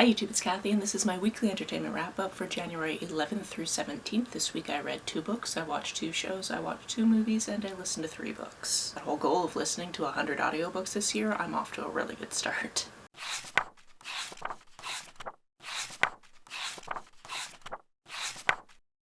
Hi YouTube, it's Kathy and this is my weekly entertainment wrap-up for January 11th through 17th. This week I read 2 books, I watched 2 shows, I watched 2 movies, and I listened to 3 books. That whole goal of listening to 100 audiobooks this year, I'm off to a really good start.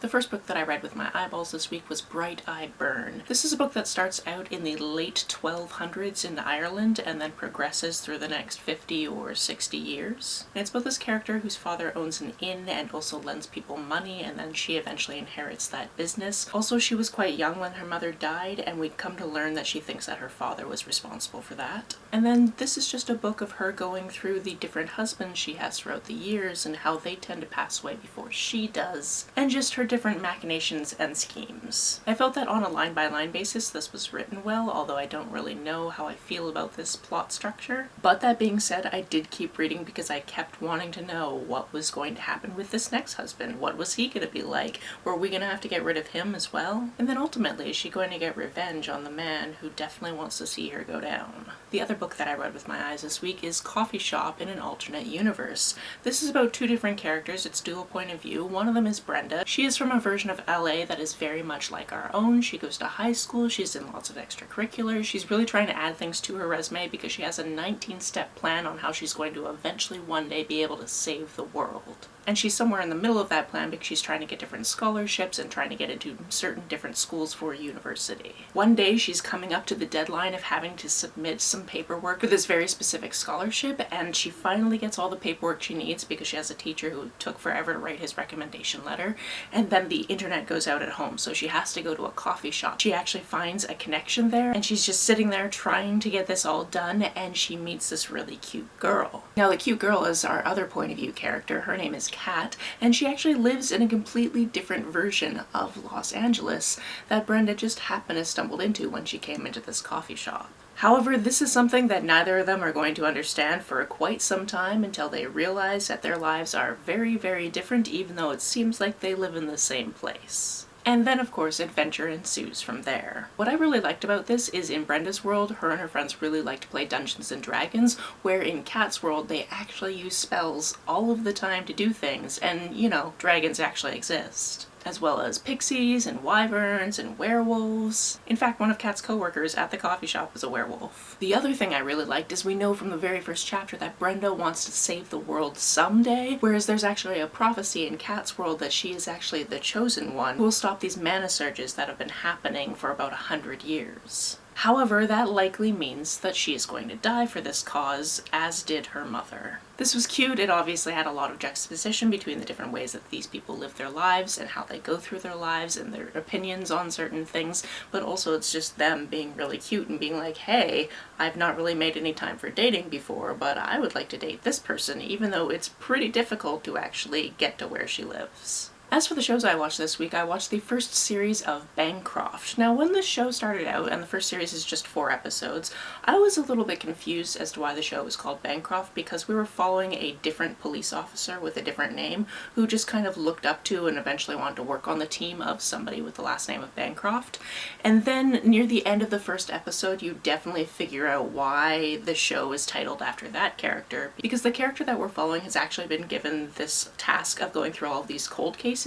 The first book that I read with my eyeballs this week was Bright Eye Burn. This is a book that starts out in the late 1200s in Ireland and then progresses through the next 50 or 60 years. And it's about this character whose father owns an inn and also lends people money, and then she eventually inherits that business. Also, she was quite young when her mother died, and we'd come to learn that she thinks that her father was responsible for that. And then this is just a book of her going through the different husbands she has throughout the years and how they tend to pass away before she does, and just her different machinations and schemes. I felt that on a line-by-line basis this was written well, although I don't really know how I feel about this plot structure. But that being said, I did keep reading because I kept wanting to know what was going to happen with this next husband. What was he going to be like? Were we going to have to get rid of him as well? And then ultimately, is she going to get revenge on the man who definitely wants to see her go down? The other book that I read with my eyes this week is Coffeeshop in an Alternate Universe. This is about 2 different characters. It's dual point of view. One of them is Brenda. She is from a version of LA that is very much like our own. She goes to high school, she's in lots of extracurriculars, she's really trying to add things to her resume because she has a 19-step plan on how she's going to eventually one day be able to save the world. And she's somewhere in the middle of that plan because she's trying to get different scholarships and trying to get into certain different schools for university. One day she's coming up to the deadline of having to submit some paperwork for this very specific scholarship, and she finally gets all the paperwork she needs because she has a teacher who took forever to write his recommendation letter, and then the internet goes out at home, so she has to go to a coffee shop. She actually finds a connection there, and she's just sitting there trying to get this all done, and she meets this really cute girl. Now the cute girl is our other point of view character. Her name is Kat, and she actually lives in a completely different version of Los Angeles that Brenda just happened to stumble into when she came into this coffee shop. However, this is something that neither of them are going to understand for quite some time until they realize that their lives are very, very different, even though it seems like they live in the same place. And then, of course, adventure ensues from there. What I really liked about this is in Brenda's world, her and her friends really like to play Dungeons and Dragons, where in Kat's world, they actually use spells all of the time to do things, and, you know, dragons actually exist. As well as pixies and wyverns and werewolves. In fact, one of Kat's co-workers at the coffee shop was a werewolf. The other thing I really liked is we know from the very first chapter that Brenda wants to save the world someday, whereas there's actually a prophecy in Kat's world that she is actually the chosen one who will stop these mana surges that have been happening for about 100 years. However, that likely means that she is going to die for this cause, as did her mother. This was cute. It obviously had a lot of juxtaposition between the different ways that these people live their lives and how they go through their lives and their opinions on certain things, but also it's just them being really cute and being like, hey, I've not really made any time for dating before, but I would like to date this person, even though it's pretty difficult to actually get to where she lives. As for the shows I watched this week, I watched the first series of Bancroft. Now, when the show started out, and the first series is just 4 episodes, I was a little bit confused as to why the show was called Bancroft, because we were following a different police officer with a different name who just kind of looked up to and eventually wanted to work on the team of somebody with the last name of Bancroft. And then near the end of the first episode, you definitely figure out why the show is titled after that character, because the character that we're following has actually been given this task of going through all of these cold cases.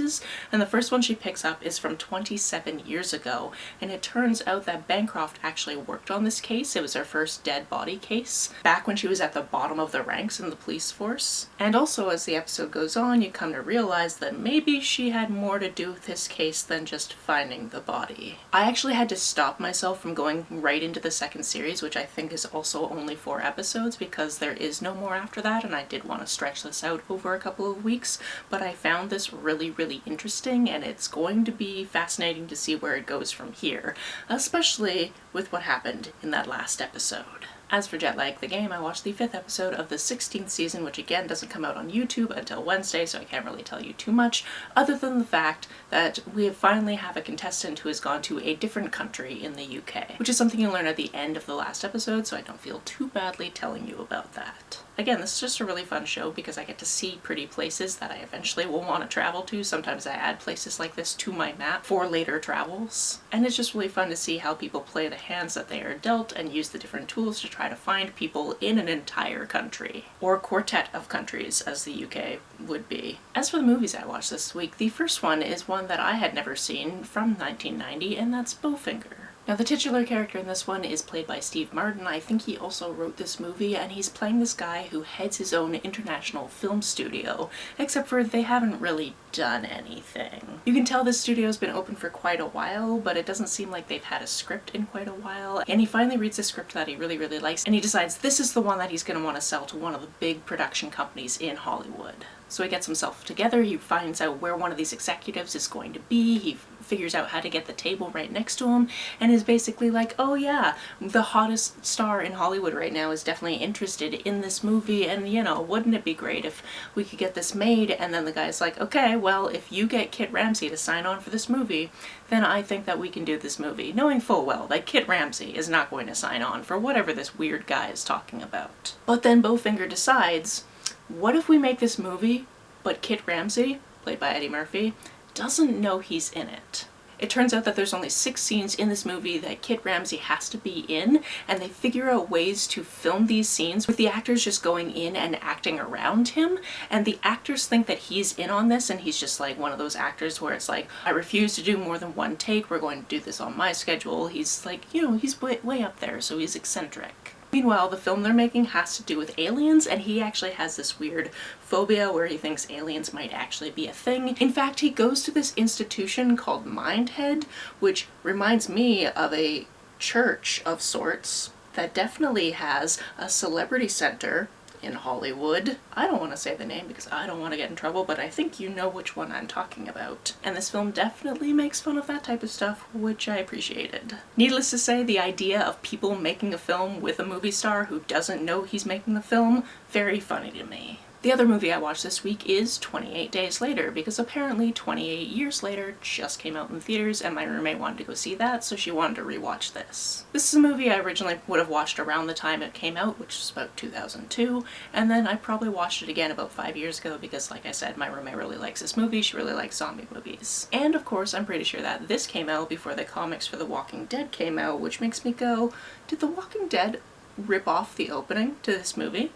And the first one she picks up is from 27 years ago, and it turns out that Bancroft actually worked on this case. It was her first dead body case, back when she was at the bottom of the ranks in the police force. And also, as the episode goes on, you come to realize that maybe she had more to do with this case than just finding the body. I actually had to stop myself from going right into the second series, which I think is also only 4 episodes, because there is no more after that, and I did want to stretch this out over a couple of weeks, but I found this really interesting, and it's going to be fascinating to see where it goes from here, especially with what happened in that last episode. As for Jet Lag the Game, I watched the 5th episode of the 16th season, which again doesn't come out on YouTube until Wednesday, so I can't really tell you too much, other than the fact that we finally have a contestant who has gone to a different country in the UK, which is something you learn at the end of the last episode, so I don't feel too badly telling you about that. Again, this is just a really fun show because I get to see pretty places that I eventually will want to travel to. Sometimes I add places like this to my map for later travels. And it's just really fun to see how people play the hands that they are dealt and use the different tools to try to find people in an entire country. Or quartet of countries, as the UK would be. As for the movies I watched this week, the first one is one that I had never seen from 1990, and that's Bowfinger. Now, the titular character in this one is played by Steve Martin. I think he also wrote this movie, and he's playing this guy who heads his own international film studio, except for they haven't really done anything. You can tell this studio's been open for quite a while, but it doesn't seem like they've had a script in quite a while, and he finally reads a script that he really, really likes, and he decides this is the one that he's going to want to sell to one of the big production companies in Hollywood. So he gets himself together, he finds out where one of these executives is going to be, he figures out how to get the table right next to him, and is basically like, oh yeah, the hottest star in Hollywood right now is definitely interested in this movie, and you know, wouldn't it be great if we could get this made? And then the guy's like, okay, well, if you get Kit Ramsey to sign on for this movie, then I think that we can do this movie, knowing full well that Kit Ramsey is not going to sign on for whatever this weird guy is talking about. But then Bowfinger decides, what if we make this movie, but Kit Ramsey, played by Eddie Murphy, doesn't know he's in it? It turns out that there's only 6 scenes in this movie that Kit Ramsey has to be in, and they figure out ways to film these scenes with the actors just going in and acting around him, and the actors think that he's in on this, and he's just like one of those actors where it's like, I refuse to do more than one take, we're going to do this on my schedule. He's like, you know, he's way up there, so he's eccentric. Meanwhile, the film they're making has to do with aliens, and he actually has this weird phobia where he thinks aliens might actually be a thing. In fact, he goes to this institution called Mindhead, which reminds me of a church of sorts that definitely has a celebrity center in Hollywood. I don't want to say the name because I don't want to get in trouble, but I think you know which one I'm talking about. And this film definitely makes fun of that type of stuff, which I appreciated. Needless to say, the idea of people making a film with a movie star who doesn't know he's making the film, very funny to me. The other movie I watched this week is 28 Days Later, because apparently 28 Years Later just came out in theaters and my roommate wanted to go see that, so she wanted to rewatch this. This is a movie I originally would have watched around the time it came out, which was about 2002, and then I probably watched it again about 5 years ago because, like I said, my roommate really likes this movie, she really likes zombie movies. And of course, I'm pretty sure that this came out before the comics for The Walking Dead came out, which makes me go, did The Walking Dead rip off the opening to this movie?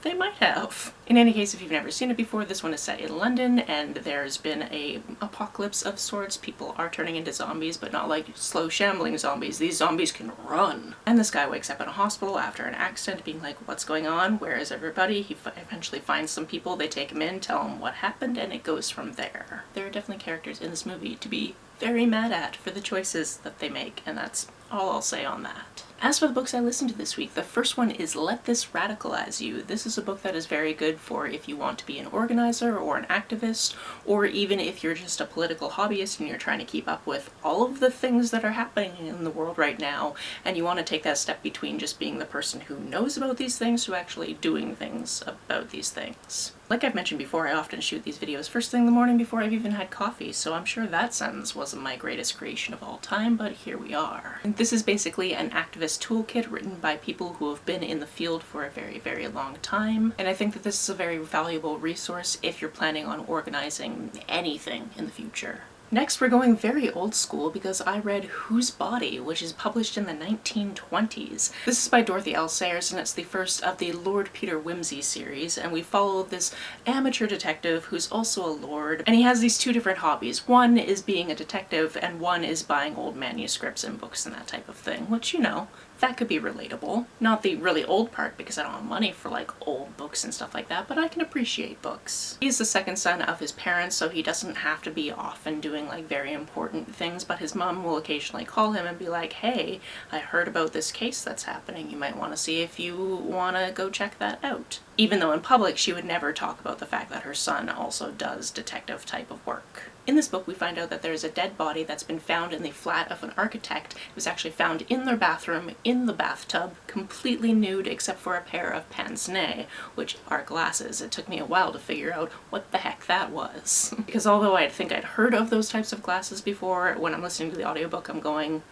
They might have. In any case, if you've never seen it before, this one is set in London, and there's been a apocalypse of sorts. People are turning into zombies, but not like slow shambling zombies. These zombies can run. And this guy wakes up in a hospital after an accident, being like, what's going on? Where is everybody? He eventually finds some people, they take him in, tell him what happened, and it goes from there. There are definitely characters in this movie to be very mad at for the choices that they make, and that's all I'll say on that. As for the books I listened to this week, the first one is Let This Radicalize You. This is a book that is very good for if you want to be an organizer or an activist, or even if you're just a political hobbyist and you're trying to keep up with all of the things that are happening in the world right now, and you want to take that step between just being the person who knows about these things to actually doing things about these things. Like I've mentioned before, I often shoot these videos first thing in the morning before I've even had coffee, so I'm sure that sentence wasn't my greatest creation of all time, but here we are. And this is basically an activist toolkit written by people who have been in the field for a very, very long time, and I think that this is a very valuable resource if you're planning on organizing anything in the future. Next, we're going very old school because I read Whose Body, which is published in the 1920s. This is by Dorothy Sayers, and it's the first of the Lord Peter Wimsey series, and we follow this amateur detective who's also a lord, and he has these two different hobbies. One is being a detective, and one is buying old manuscripts and books and that type of thing, which, you know, that could be relatable. Not the really old part because I don't have money for like old books and stuff like that, but I can appreciate books. He's the second son of his parents, so he doesn't have to be often doing like very important things, but his mom will occasionally call him and be like, hey, I heard about this case that's happening. You might want to see if you want to go check that out. Even though in public she would never talk about the fact that her son also does detective type of work. In this book, we find out that there's a dead body that's been found in the flat of an architect. It was actually found in their bathroom, in the bathtub, completely nude except for a pair of pince-nez, which are glasses. It took me a while to figure out what the heck that was. Because although I think I'd heard of those types of glasses before, when I'm listening to the audiobook I'm going,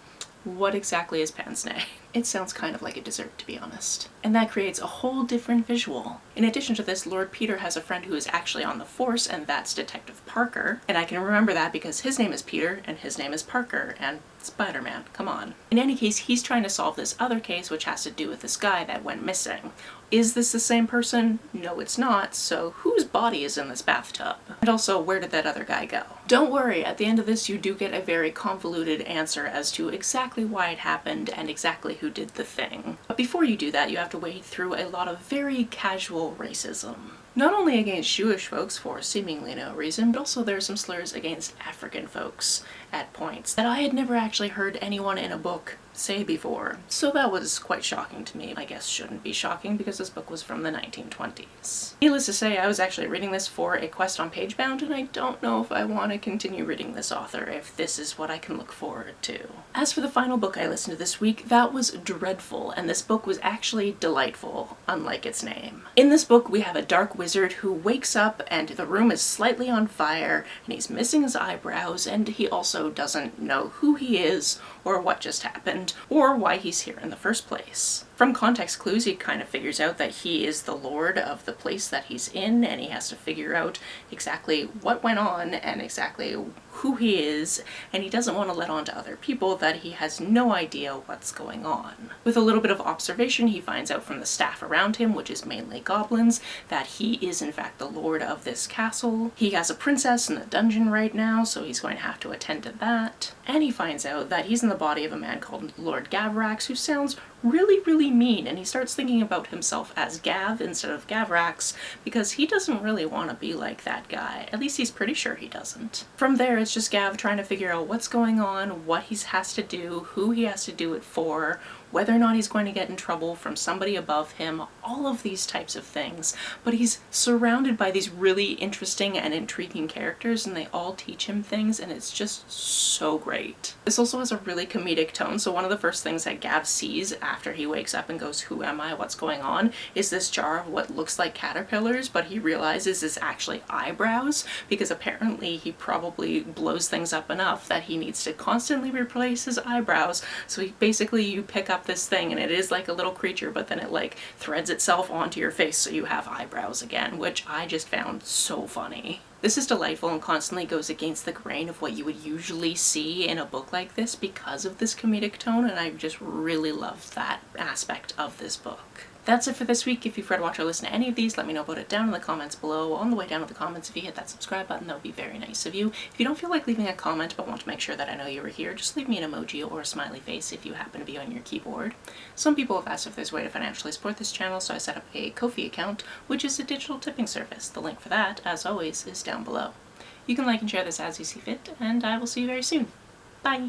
what exactly is pince-nez? It sounds kind of like a dessert, to be honest. And that creates a whole different visual. In addition to this, Lord Peter has a friend who is actually on the force, and that's Detective Parker. And I can remember that because his name is Peter and his name is Parker, and Spider-Man, come on. In any case, he's trying to solve this other case which has to do with this guy that went missing. Is this the same person? No, it's not, so whose body is in this bathtub? And also, where did that other guy go? Don't worry, at the end of this you do get a very convoluted answer as to exactly why it happened and exactly who did the thing. But before you do that, you have to wade through a lot of very casual racism. Not only against Jewish folks for seemingly no reason, but also there are some slurs against African folks at points that I had never actually heard anyone in a book say before. So that was quite shocking to me. I guess shouldn't be shocking because this book was from the 1920s. Needless to say, I was actually reading this for a quest on Pagebound, and I don't know if I want to continue reading this author if this is what I can look forward to. As for the final book I listened to this week, that was Dreadful, and this book was actually delightful, unlike its name. In this book we have a dark wizard who wakes up and the room is slightly on fire, and he's missing his eyebrows, and he also doesn't know who he is or what just happened, or why he's here in the first place. From context clues, he kind of figures out that he is the lord of the place that he's in, and he has to figure out exactly what went on and exactly who he is, and he doesn't want to let on to other people that he has no idea what's going on. With a little bit of observation, he finds out from the staff around him, which is mainly goblins, that he is in fact the lord of this castle. He has a princess in the dungeon right now, so he's going to have to attend to that. And he finds out that he's in the body of a man called Lord Gavrax, who sounds really mean, and he starts thinking about himself as Gav instead of Gavrax because he doesn't really want to be like that guy. At least he's pretty sure he doesn't. From there, it's just Gav trying to figure out what's going on, what he has to do, who he has to do it for, whether or not he's going to get in trouble from somebody above him, all of these types of things. But he's surrounded by these really interesting and intriguing characters, and they all teach him things, and it's just so great. This also has a really comedic tone, so one of the first things that Gav sees after he wakes up and goes, "Who am I? What's going on?" is this jar of what looks like caterpillars, but he realizes is actually eyebrows, because apparently he probably blows things up enough that he needs to constantly replace his eyebrows. So you pick up this thing and it is like a little creature, but then it like threads itself onto your face so you have eyebrows again, which I just found so funny. This is delightful and constantly goes against the grain of what you would usually see in a book like this because of this comedic tone, and I just really loved that aspect of this book. That's it for this week. If you've read, watched, or listened to any of these, let me know about it down in the comments below. On the way down to the comments, if you hit that subscribe button, that would be very nice of you. If you don't feel like leaving a comment but want to make sure that I know you were here, just leave me an emoji or a smiley face if you happen to be on your keyboard. Some people have asked if there's a way to financially support this channel, so I set up a Ko-fi account, which is a digital tipping service. The link for that, as always, is down below. You can like and share this as you see fit, and I will see you very soon. Bye!